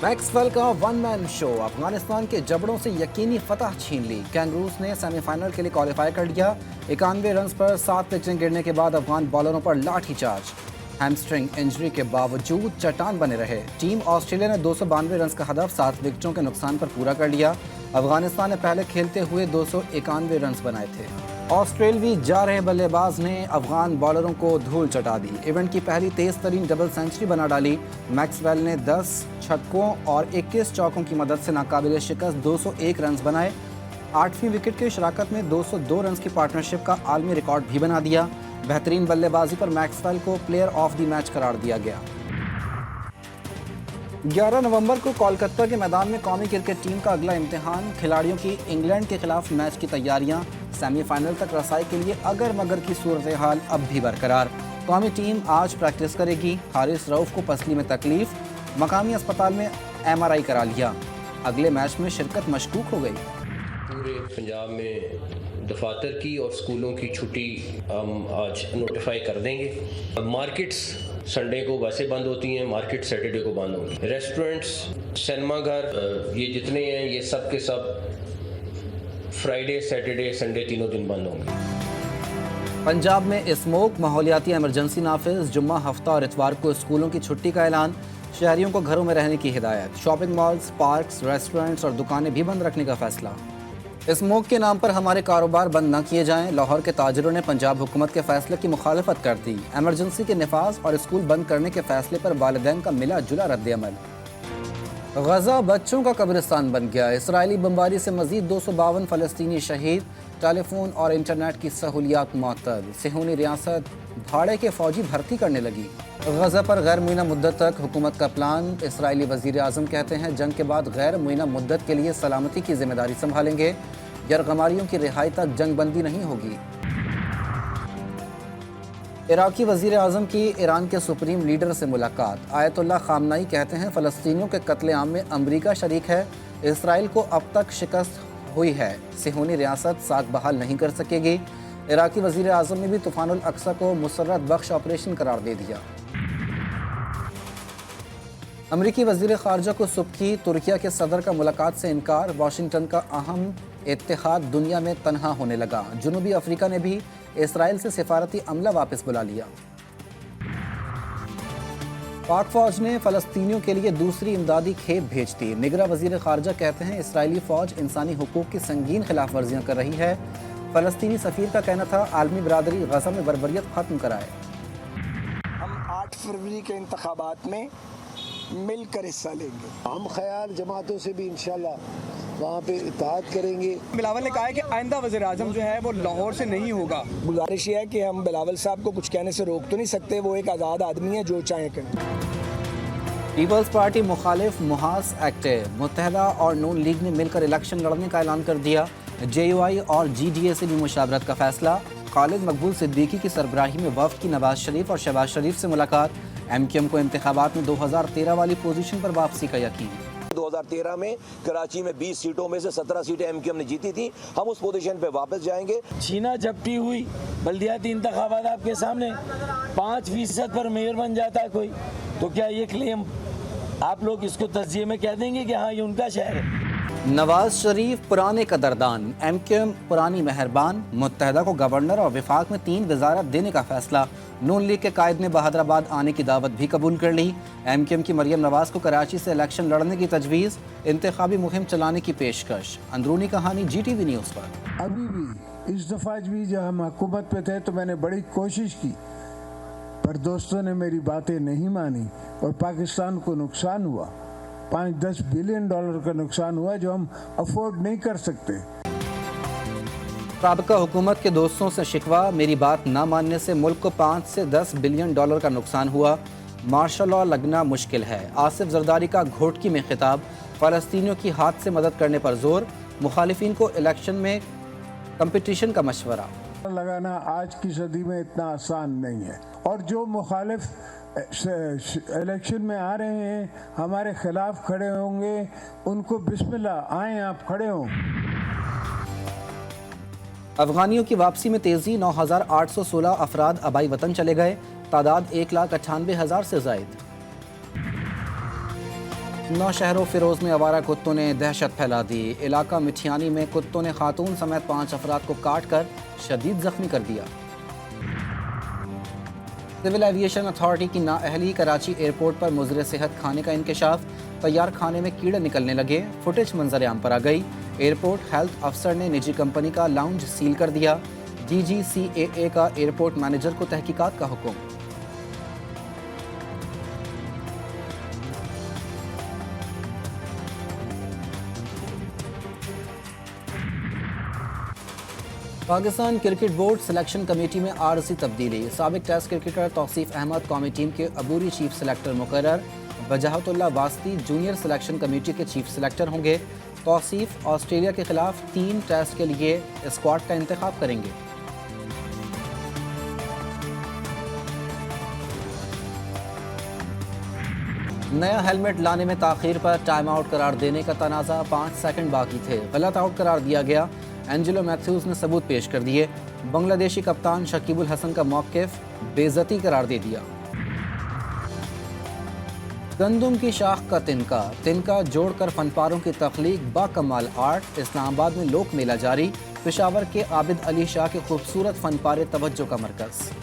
Maxwell का one man show Afghanistan के जबड़ों से यकीनी फतह छीन ली। कैंगरूज ने सेमीफाइनल के लिए क्वालिफाई कर लिया। 91 रन पर 7 विकेटें गिरने के बाद अफगान बॉलरों पर लाठीचार्ज। हैमस्ट्रिंग इंजरी के बावजूद चट्टान बने रहे। टीम ऑस्ट्रेलिया ने 292 रन का हदफ 7 विकेटों के नुकसान पर पूरा कर लिया। अफगानिस्तान ने पहले खेलते हुए 291 रन बनाए थे। ऑस्ट्रेलवी जा रहे बल्लेबाज ने अफगान बॉलरों को धूल चटा दी। इवेंट की पहली तेज तरीन डबल सेंचुरी बना डाली। मैक्सवेल ने 10 छक्कों और 21 चौकों की मदद से नाकाबिल शिकस्त 201 रन बनाए। 8वीं विकेट की शराकत में 202 रन की पार्टनरशिप का आलमी रिकॉर्ड भी बना दिया। बेहतरीन बल्लेबाजी पर मैक्सवेल को प्लेयर ऑफ द मैच करार दिया गया। 11 नवंबर को कोलकाता के मैदान में कौमी क्रिकेट टीम का अगला इम्तिहान। खिलाड़ियों की इंग्लैंड के खिलाफ मैच की तैयारियां। सेमीफाइनल तक रसाई के लिए अगर मगर की सूरत हाल अब भी बरकरार। कौमी टीम आज प्रैक्टिस करेगी। हारिस रऊफ को पसली में तकलीफ, मकामी अस्पताल में MRI करा लिया। अगले मैच में शिरकत मशकूक हो गई। पूरे पंजाब में दफातर की और स्कूलों की छुट्टी हम आज नोटिफाई कर देंगे। मार्केट्स संडे को वैसे बंद होती हैं, मार्केट सैटरडे को बंद होंगी। रेस्टोरेंट्स, सिनेमा घर, ये जितने हैं ये सब के सब फ्राइडे, सैटरडे, संडे तीनों दिन बंद होंगे। पंजाब में स्मोक माहौलियाती इमरजेंसी नाफिज। जुम्मा, हफ्ता और इतवार को स्कूलों की छुट्टी का ऐलान। शहरियों को घरों में रहने की हिदायत। शॉपिंग मॉल्स, पार्क्स, रेस्टोरेंट्स और दुकानें भी बंद रखने का फैसला। स्मोक के नाम पर हमारे कारोबार बंद न किए जाएं। लाहौर के ताजिरों ने पंजाब हुकूमत के फैसले की मुखालफत कर दी। एमरजेंसी के नफाज और स्कूल बंद करने के फैसले पर वालिदैन का मिला जुला रद्द-ए-अमल। गजा बच्चों का कब्रिस्तान बन गया। इसराइली बमबारी से मजीद 252 फ़लस्तीनी शहीद। टेलीफोन और इंटरनेट की सहूलियात मुअत्तल। सिहूनी रियासत भाड़े के फौजी भर्ती करने लगी। गजा पर गैर मुइना मुद्दत तक हुकूमत का प्लान। इसराइली वज़ीर आज़म कहते हैं जंग के बाद गैर मुइना मुद्दत के लिए सलामती की जिम्मेदारी संभालेंगे। यरगमारियों की रिहाई तक जंग बंदी नहीं होगी। इराकी वज़ीर आज़म की ईरान के सुप्रीम लीडर से मुलाकात। आयतुल्लाह ख़ामनाई कहते हैं फ़लस्तीनियों के कत्लेआम में अमरीका शरीक है। इसराइल को अब तक शिकस्त हुई है। सिहूनी रियासत साख बहाल नहीं कर सकेगी। इराकी वज़ीर आज़म ने भी तूफ़ानुल अक्सा को मुसर्रत बख्श ऑपरेशन करार दे दिया। अमरीकी वज़ीर ख़ारजा को सुबह तुर्किया के सदर का मुलाकात से इनकार। वाशिंगटन का अहम इत्तेहाद दुनिया में तनहा होने लगा। जनूबी अफ्रीका ने भी इसराइल से सिफारती अमला वापस बुला लिया। पाक फ़ौज ने फ़लस्तीनियों के लिए दूसरी इमदादी खेप भेज दी। निगरां वज़ीर ख़ारजा कहते हैं इसराइली फ़ौज इंसानी हुकूक की संगीन खिलाफ वर्जियाँ कर रही है। फ़लस्तीनी सफ़ीर का कहना था आलमी बरादरी गज़ा में बर्बरियत ख़त्म कराए। हम 8 फरवरी के इंतखाबात में मिलकर हिस्सा लेंगे। हम ख़याल जमातों से भी इंशाल्लाह वहाँ पे इत्तेहाद करेंगे। बिलावल ने कहा है कि आइंदा वज़ीर आज़म जो है वो लाहौर से नहीं होगा। गुजारिश ये है कि हम बिलावल साहब को कुछ कहने से रोक तो नहीं सकते, वो एक आज़ाद आदमी है, जो चाहे करें। पीपल्स पार्टी मुखालिफ मुहास एक्टिव। मुत्तहदा और नून लीग ने मिलकर इलेक्शन लड़ने का ऐलान कर दिया। JUI और GDA से भी मुशावरत का फैसला। खालिद मकबूल सिद्दीकी की सरबराही में वफ़द की नवाज शरीफ और शहबाज शरीफ से मुलाकात। MQM को इंतखाबात में 2013 वाली पोजीशन पर वापसी का यकीन। 2013 में कराची में 20 सीटों में से 17 सीटें MQM ने जीती थी। हम उस पोजीशन पे वापस जाएंगे। छीना झपटी हुई बल्दियाती इंतखाबात आपके सामने 5% पर मेयर बन जाता है कोई, तो क्या ये क्लेम आप लोग इसको तस्जिए में कह देंगे कि हाँ ये उनका शहर है? नवाज शरीफ पुराने कदरदान, MQM पुरानी मेहरबान। मुत्तहदा को गवर्नर और विफाक में 3 वजारत देने का फैसला। नून लीग के कायद ने बहादराबाद आने की दावत भी कबूल कर ली। MQM की मरियम नवाज को कराची से इलेक्शन लड़ने की तजवीज़। इंतखाबी मुहिम चलाने की पेशकश। अंदरूनी कहानी GTV न्यूज़ पर। अभी भी इस दफ़ा भी जब हम हुकूमत पे थे तो मैंने बड़ी कोशिश की, पर दोस्तों ने मेरी बातें नहीं मानी और पाकिस्तान को नुकसान हुआ। 5-10 बिलियन डॉलर का नुकसान हुआ जो हम अफोर्ड नहीं कर सकते। साबिका हुकूमत के दोस्तों से शिकवा। मेरी बात ना मानने से मुल्क को 5 से 10 बिलियन डॉलर का नुकसान हुआ। मार्शल लॉ लगना मुश्किल है। आसिफ जरदारी का घोटकी में खिताब। फ़लस्तीनियों की हाथ से मदद करने पर जोर। मुखालिफिन को इलेक्शन में कंपटीशन का मशवरा। लगाना आज की सदी में इतना आसान नहीं है, और जो मुखालिफ इलेक्शन में आ रहे हैं, हमारे खिलाफ खड़े होंगे, उनको बिस्मिल्लाह, आए आप खड़े हों। अफगानियों की वापसी में तेज़ी। 9,816 अफराद आबाई वतन चले गए। तादाद 1,98,000 से ज़ायद। नौशहरों फिरोज में आवारा कुत्तों ने दहशत फैला दी। इलाका मिठियानी में कुत्तों ने खातून समेत 5 अफराद को काट कर शदीद जख्मी कर दिया। सिविल एविएशन अथॉरिटी की नाअहली, कराची एयरपोर्ट पर मुज़र सेहत खाने का इंकशाफ, तैयार खाने में कीड़े निकलने लगे, फुटेज मंजर आम पर आ गई। एयरपोर्ट हेल्थ अफसर ने निजी कंपनी का लाउंज सील कर दिया। DGCAA का एयरपोर्ट मैनेजर को तहकीकात का हुक्म। Pakistan cricket board selection committee में आरजी तब्दीली। साबिक टेस्ट क्रिकेटर तौसीफ अहमद कौमी टीम के अबूरी चीफ सिलेक्टर मुकर्रर। वजाहतुल्लाह वास्ती जूनियर सिलेक्शन कमेटी के चीफ सिलेक्टर होंगे। तौसीफ ऑस्ट्रेलिया के खिलाफ 3 टेस्ट के लिए स्क्वाड का इंतखाब करेंगे। नया हेलमेट लाने में ताखीर पर टाइम आउट करार देने का तनाज़ा, 5 सेकंड बाकी थे, गलत आउट करार दिया गया। एंजेलो मैथ्यूज ने सबूत पेश कर दिए। बांग्लादेशी कप्तान शकीबुल हसन का मौक़िफ़ बेइज्जती करार दे दिया। गंदुम की शाख का तिनका जोड़कर फनपारों की तख्लीक, बाकमाल आर्ट। इस्लामाबाद में लोक मेला जारी। पेशावर के आबिद अली शाह के खूबसूरत फनपारे तवज्जो का मरकज़।